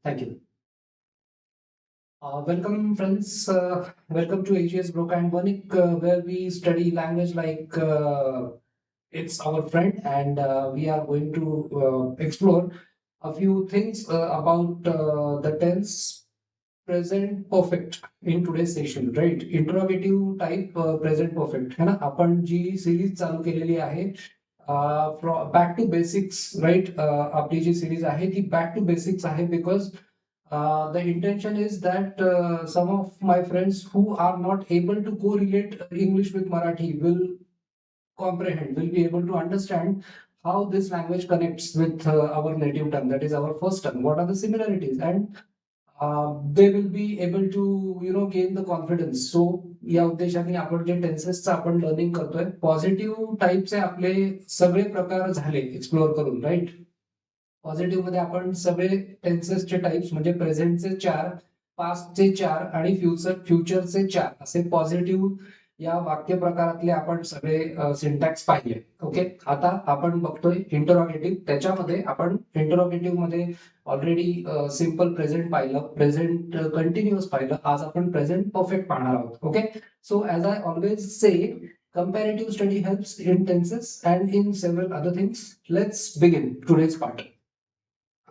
Thank you. Welcome, friends. Welcome to AGS Broca and Vanik, where we study language like it's our friend, and we are going to explore a few things about the tense present perfect in today's session, right? Interrogative type present perfect है ना. आपण जी series चालू केलेली आहे back to basics, right. आपली जी series आहे ती back to basics आहे, because the intention is that some of my friends who are not able to correlate English with Marathi will comprehend, will be able to understand how this language connects with our native tongue, that is our first tongue. What are the similarities, and they will be able to gain the confidence. So या उद्देशाने आपण जे टेन्सेसचं आपण learning करतोय, positive टाईपचे आपले सगळे प्रकार झाले एक्सप्लोअर करून, राईट. पॉझिटिव्ह मध्ये आपण सगळे टेन्सेसचे टाइप्स म्हणजे प्रेझेंटचे चार, पास्टचे चार आणि फ्युचरचे चार असे पॉझिटिव्ह या वाक्य प्रकारातले आपण सगळे सिंटॅक्स पाहिले. ओके, आता आपण बघतोय इंटरोगेटिव्ह. त्याच्यामध्ये आपण इंटरोगेटिव्ह मध्ये ऑलरेडी सिम्पल प्रेझेंट पाहिलं, प्रेझेंट कंटिन्युअस पाहिलं. आज आपण प्रेझेंट परफेक्ट पाहणार आहोत. Okay, so as I always say, comparative study helps in tenses and in several other things. Let's begin today's part.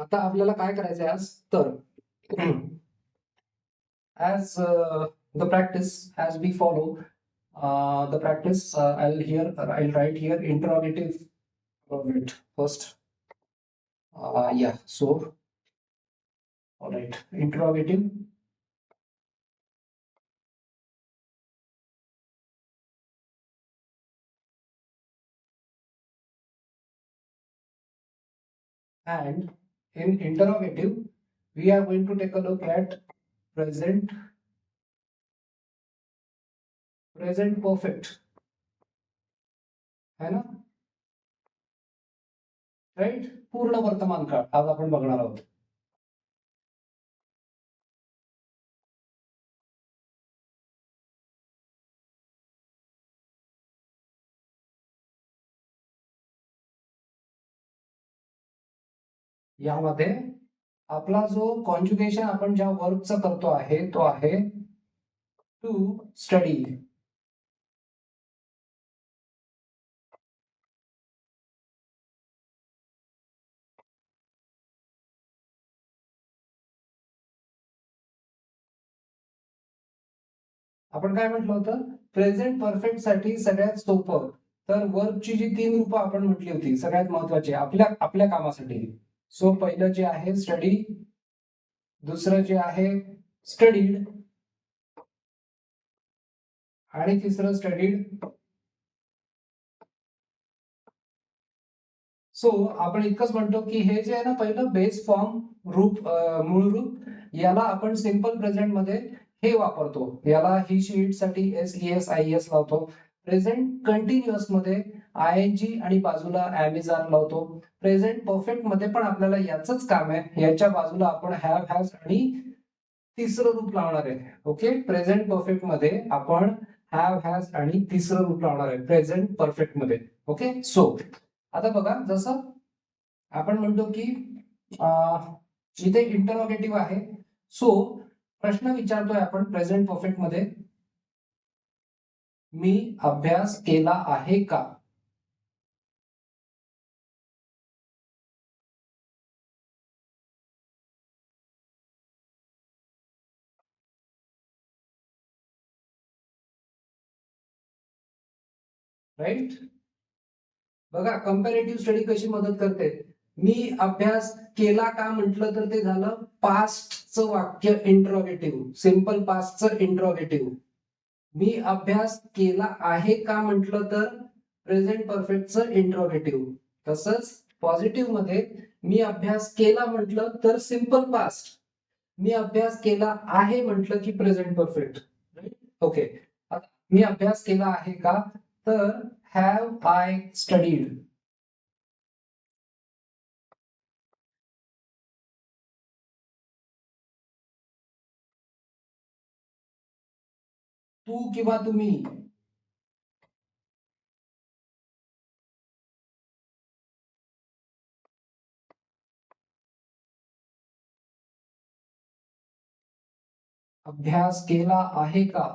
आता आपल्याला काय करायचंय आज तर as the practice, as we follow the practice, I'll write here interrogative. Wait, first, yeah. So, all right, interrogative, and in interrogative, we are going to take a look at present perfect, है ना, right. पूर्ण वर्तमान काळ आज आपण बघणार आहोत. यामध्ये आपला जो कॉन्ज्युगेशन आपण ज्या वर्कचा करतो आहे तो आहे टू स्टडी. आपण काय म्हटलं होतं, प्रेझेंट परफेक्ट साठी सगळ्यात सोपं तर वर्बची जी तीन रूपं आपण म्हटली होती सगळ्यात महत्वाची आपल्या आपल्या कामासाठी. सो पहिलं जे आहे स्टडी, दुसरं जे आहे स्टडीड, आणि तिसरं स्टडीड. सो आपण इतकंच म्हणतो की हे जे आहे ना पहिलं बेस फॉर्म रूप, मूळ रूप, याला आपण सिंपल प्रेझेंट मध्ये हे वापरतो, याला ही शीट साठी SES IES लावतो. प्रेझेंट कंटिन्युअस मध्ये ING आणि बाजूला ऍमेझॉन लावतो. प्रेझेंट परफेक्ट मध्ये पण आपल्याला याचंच काम आहे, याच्या बाजूला आपण हॅव हॅज आणि तिसरं रूप लावणार आहे. ओके, प्रेझेंट परफेक्ट मध्ये आपण हॅव हॅज आणि तिसरं रूप लावणार आहे प्रेझेंट परफेक्ट मध्ये. ओके, सो आता बघा, जसं आपण म्हणतो की इथे इंटरोगेटिव्ह आहे. सो प्रश्न विचारतोय आपण प्रेझेंट परफेक्ट मध्ये, मी अभ्यास केला आहे का. राईट. बघा कंपॅरेटिव्ह स्टडी कशी मदत करते. मी अभ्यास केला का म्हटलं तर ते झालं पास्टचं वाक्य इंटरोगेटिव्ह, सिंपल पास्टचं इंटरोगेटिव्ह. मी अभ्यास केला आहे का म्हटलं तर प्रेझेंट परफेक्टचं इंटरोगेटिव्ह. तसंच पॉझिटिव्ह मध्ये मी अभ्यास केला म्हटलं तर सिंपल पास्ट, मी अभ्यास केला आहे म्हटलं की प्रेझेंट परफेक्ट. ओके, मी अभ्यास केला आहे का तर हॅव आय स्टडीड. तू किंवा तुम्ही. अभ्यास केला आहे का?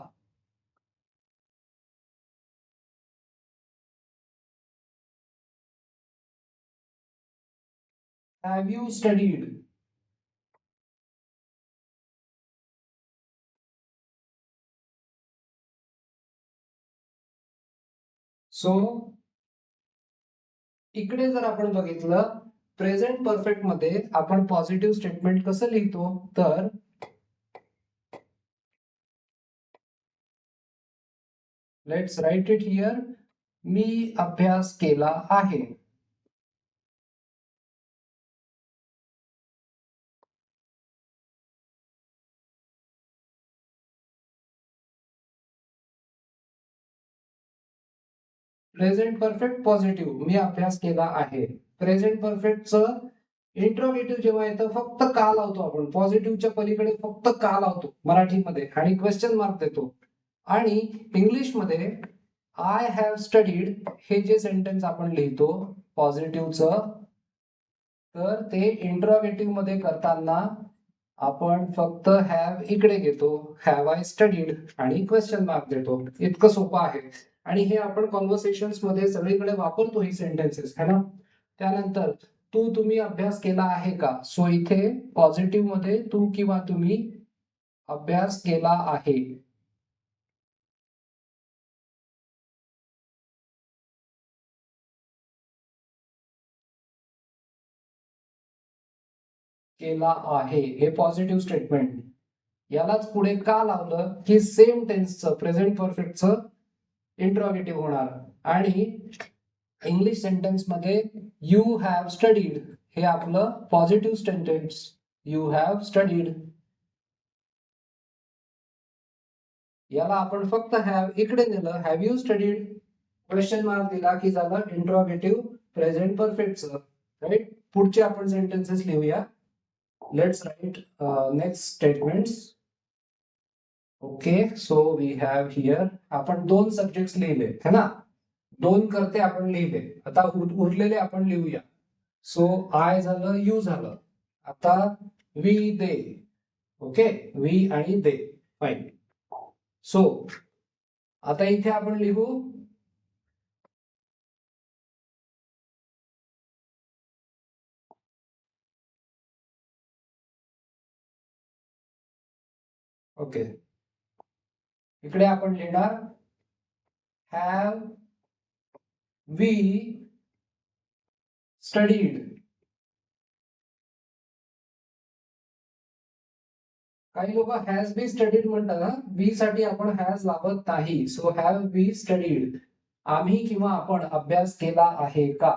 Have you studied? सो इकडे जर आपण बघितलं प्रेझेंट परफेक्ट मध्ये आपण पॉझिटिव्ह स्टेटमेंट कसं लिहितो, तर लेट्स राईट इट हिअर. मी अभ्यास केला आहे. प्रेझेंट परफेक्ट पॉझिटिव्ह, मी अभ्यास केला आहे. प्रेझेंट परफेक्टचं इंट्रोगेटिव्ह जेव्हा येतं फक्त का लावतो आपण, पॉझिटिव्हच्या पलीकडे फक्त का लावतो मराठीमध्ये आणि क्वेश्चन मार्क देतो. आणि इंग्लिशमध्ये आय हॅव स्टडीड हे जे सेंटेन्स आपण लिहितो पॉझिटिव्हचं, तर ते इंट्रोगेटिव्ह मध्ये करताना आपण फक्त हॅव इकडे घेतो, हॅव आय स्टडीड आणि क्वेश्चन मार्क देतो. इतकं सोपं आहे आणि हे आपण कॉन्व्हर्सेशन्स मध्ये सगळीकडे वापरतो ही सेंटेन्सेस, है ना. त्यानंतर तुम्ही अभ्यास केला आहे का? सो इथे पॉझिटिव्ह मध्ये तू किंवा तुम्ही अभ्यास केला आहे. केला आहे हे पॉझिटिव्ह स्टेटमेंट. यालाच पुढे का लावलं की सेम टेन्सचं प्रेझेंट परफेक्टचं इंट्रोगेटिव्ह होणार. आणि इंग्लिश सेंटेन्स मध्ये यू हॅव स्टडीड हे आपलं positive sentence. You have studied याला आपण फक्त हॅव इकडे नेलं, have you studied question mark दिला की झालं इंट्रोगेटिव्ह प्रेझेंट परफेक्टचं. राईट. पुढचे आपण सेंटेन्सेस लिहूया. Let's write next statements. Okay, so we have here आपण दोन सब्जेक्ट लिहिले है ना, दोन करते आपण लिहिले. आता उरलेले आपण लिहूया. सो आय झालं, यू झालं. आता वी दे. ओके, वी आणि दे. फाईन. सो आता इथे आपण लिहू ओके, इकडे आपण लिहिणार हॅव वी स्टडीड. काही लोक हॅज बी स्टडीड म्हणतात ना, वी साठी आपण हॅज लावत नाही. सो हॅव वी स्टडीड, आम्ही किंवा आपण अभ्यास केला आहे का?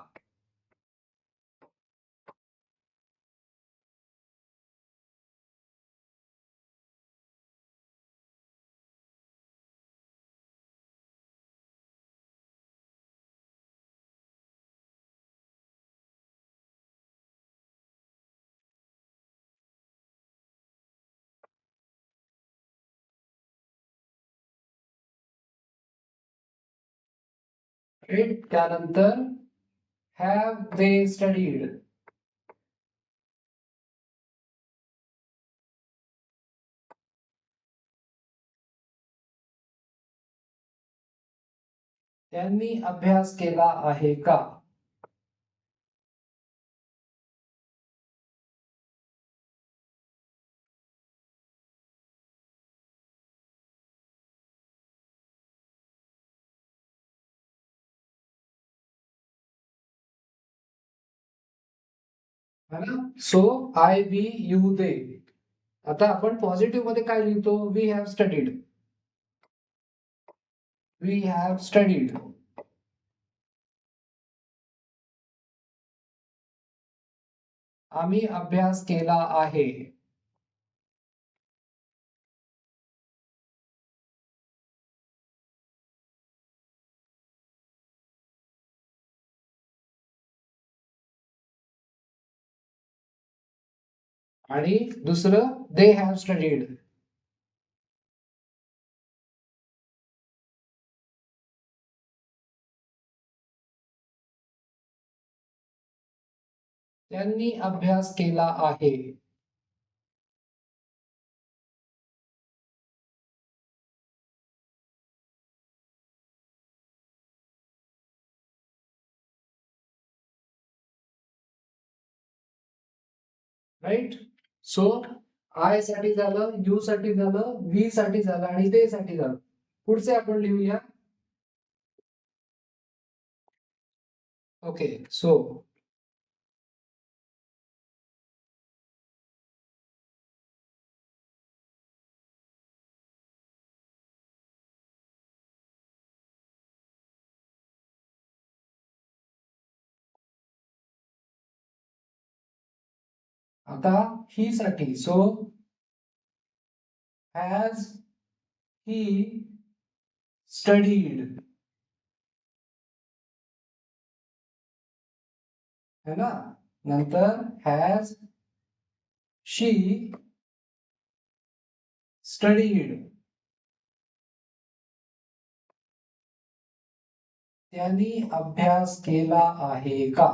त्यानंतर हॅव दे स्टडीड. त्यांनी अभ्यास केला आहे का? So I we you they. आता आपण पॉझिटिव्ह मध्ये काय लिहितो? We have studied. We have studied. आम्ही अभ्यास केला आहे. आणि दुसरं दे हॅव स्टडीड. त्यांनी अभ्यास केला आहे. राईट. सो आय साठी झालं, यू साठी झालं, व्ही साठी झालं आणि ते साठी झालं. पुढचे आपण लिहूया. ओके. सो आता ही साठी. सो हॅज ही स्टडीड, है ना. नंतर हॅज शी स्टडीड, त्यांनी अभ्यास केला आहे का.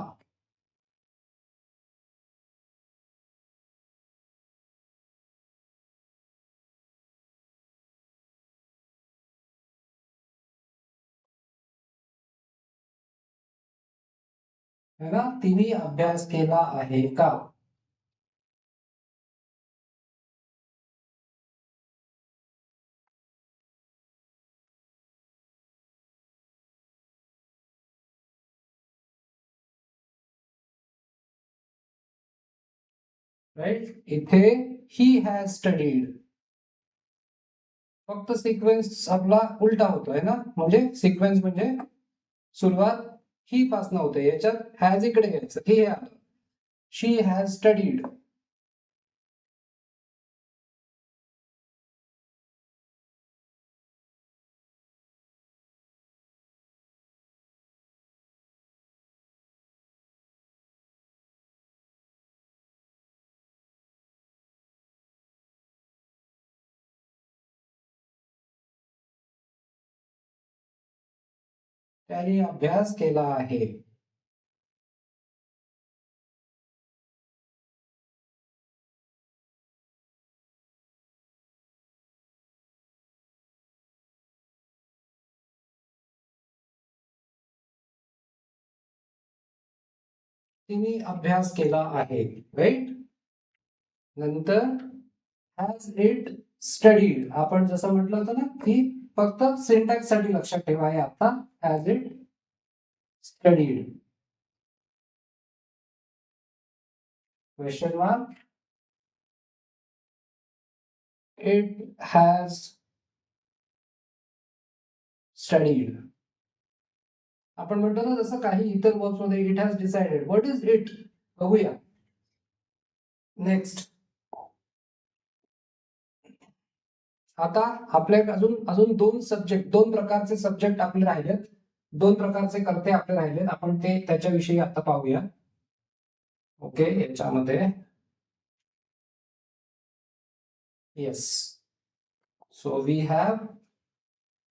है ना. तिने अभ्यास केला आहे का. राईट. इथे ही हॅज स्टडीड, फक्त सिक्वेन्स आपला उलटा होतोय ना. म्हणजे सिक्वेन्स म्हणजे सुरुवात ही पासन होते, याच्यात हॅज इकडे घ्यायचं, हे आलं. शी हॅज स्टडीड. त्याने अभ्यास केला आहे. तिने अभ्यास केला आहे. राईट. नंतर हॅज इट स्टडीड, आपण जसं म्हटलं होतं ना की फक्त सिंटॅक्स साठी लक्षात ठेवा आहे आता. Has it studied. Question mark. It has studied. आपण म्हणतो ना जसं काही इतर वर्ब्स मध्ये it has decided. What is it, बघूया. नेक्स्ट. आता आपल्या अजून अजून दोन सब्जेक्ट, दोन प्रकारचे सब्जेक्ट आपले राहिलेत, दोन प्रकारचे कर्ते आपले राहिलेत. आपण ते त्याच्याविषयी आता पाहूया. ओके. याच्यामध्ये येस. So we have.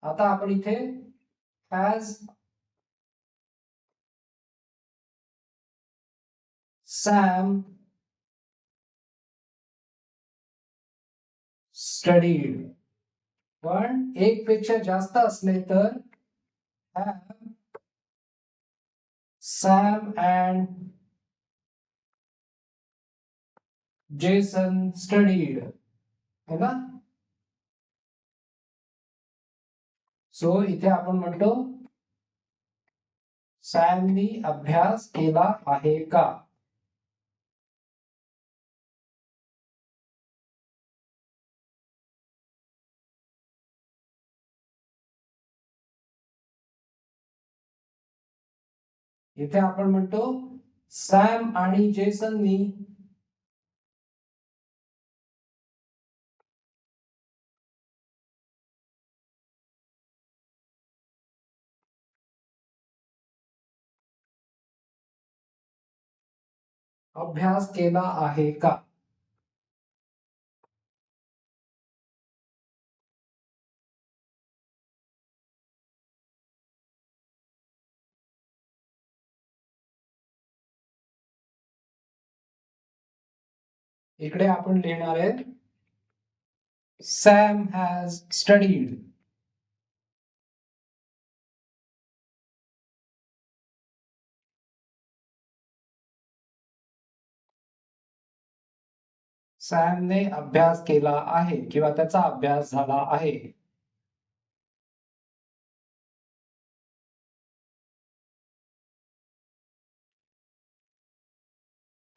आता आपण इथे हॅज सॅम स्टडीड. पण एक पेक्षा जास्त असले तर have Sam and Jason studied, है ना. सो इथे आपण म्हणतो सॅमनी अभ्यास केला आहे का. इथे आपण म्हणतो सॅम आणि जेसननी अभ्यास केला आहे का. इकडे आपण लिहिणार आहे सॅम हॅज स्टडीड. सॅमने अभ्यास केला आहे किंवा त्याचा अभ्यास झाला आहे.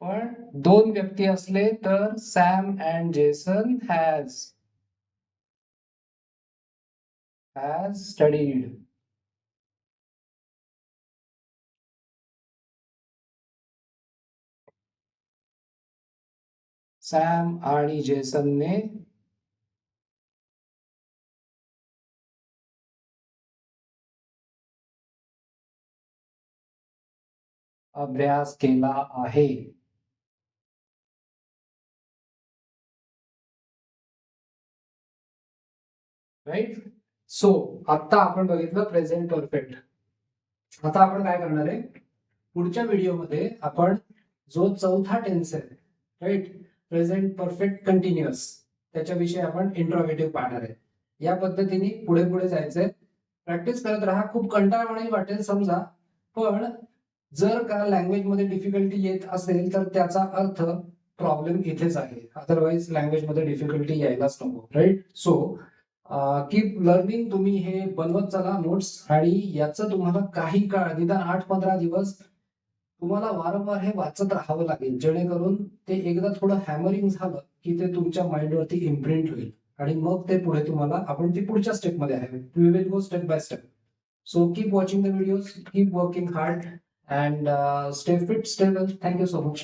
पण दोन व्यक्ती असले तर Sam and Jason has studied. Sam आणि जेसनने अभ्यास केला आहे. राईट. सो आता आपण बघितलं प्रेझेंट परफेक्ट. आता आपण काय करणार आहे, पुढच्या व्हिडिओमध्ये आपण जो चौथा टेन्स आहे, राईट, प्रेझेंट परफेक्ट कंटिन्युअस, त्याच्याविषयी आपण इंट्रोगेटिव्ह पाहणार आहे. या पद्धतीने पुढे पुढे जायचंय. प्रॅक्टिस करत राहा. खूप कंटाळवाणी वाटेल समजा, पण जर का लँग्वेज मध्ये डिफिकल्टी येत असेल तर त्याचा अर्थ प्रॉब्लेम इथेच आहे. अदरवाईज लँग्वेज मध्ये डिफिकल्टी यायलाच नको. राईट. So keep learning. तुम्ही हे बनवत चला नोट्स, आणि याचं तुम्हाला काही काळ, निदान 8-15 दिवस तुम्हाला वारंवार हे वाचत राहावं लागेल, जेणेकरून ते एकदा थोडं हॅमरिंग झालं की ते तुमच्या माइंडवरती इम्प्रिंट होईल, आणि मग ते पुढे तुम्हाला, आपण ती पुढच्या स्टेपमध्ये आहे, we will go step by step. So keep watching the videos, keep working hard, and stay fit, stay well. Thank you so much.